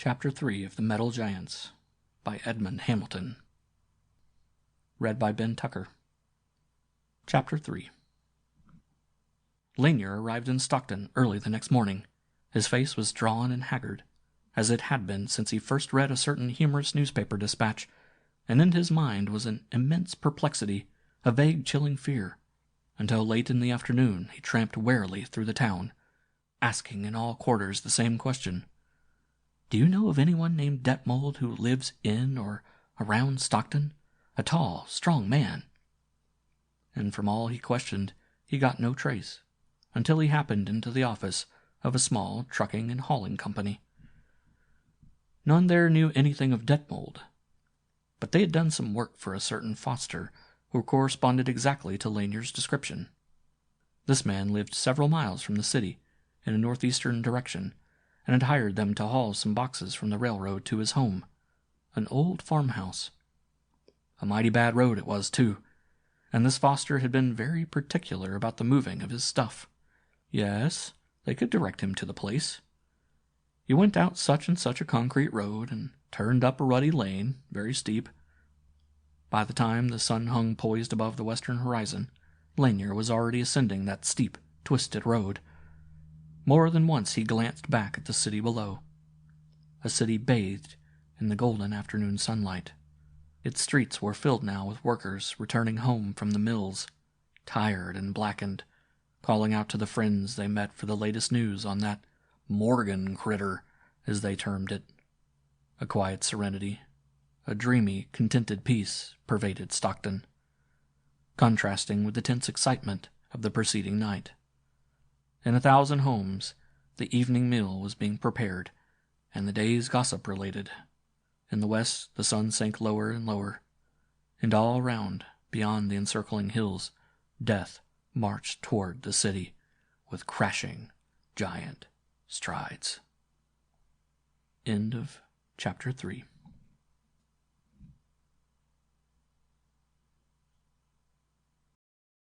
Chapter 3 of The Metal Giants by Edmond Hamilton. Read by Ben Tucker. Chapter 3. Lanier arrived in Stockton early the next morning. His face was drawn and haggard, as it had been since he first read a certain humorous newspaper dispatch, and in his mind was an immense perplexity, a vague chilling fear, until late in the afternoon he tramped warily through the town, asking in all quarters the same question. "Do you know of anyone named Detmold who lives in or around Stockton? A tall, strong man." And from all he questioned, he got no trace, until he happened into the office of a small trucking and hauling company. None there knew anything of Detmold, but they had done some work for a certain Foster, who corresponded exactly to Lanier's description. This man lived several miles from the city, in a northeastern direction, and had hired them to haul some boxes from the railroad to his home, an old farmhouse. A mighty bad road it was, too, and this Foster had been very particular about the moving of his stuff. Yes, they could direct him to the place. You went out such and such a concrete road, and turned up a rutty lane, very steep. By the time the sun hung poised above the western horizon, Lanier was already ascending that steep, twisted road. More than once he glanced back at the city below, a city bathed in the golden afternoon sunlight. Its streets were filled now with workers returning home from the mills, tired and blackened, calling out to the friends they met for the latest news on that Morgan critter, as they termed it. A quiet serenity, a dreamy, contented peace pervaded Stockton, contrasting with the tense excitement of the preceding night. In 1,000 homes, the evening meal was being prepared, and the day's gossip related. In the west, the sun sank lower and lower, and all around, beyond the encircling hills, death marched toward the city with crashing, giant strides. End of Chapter 3.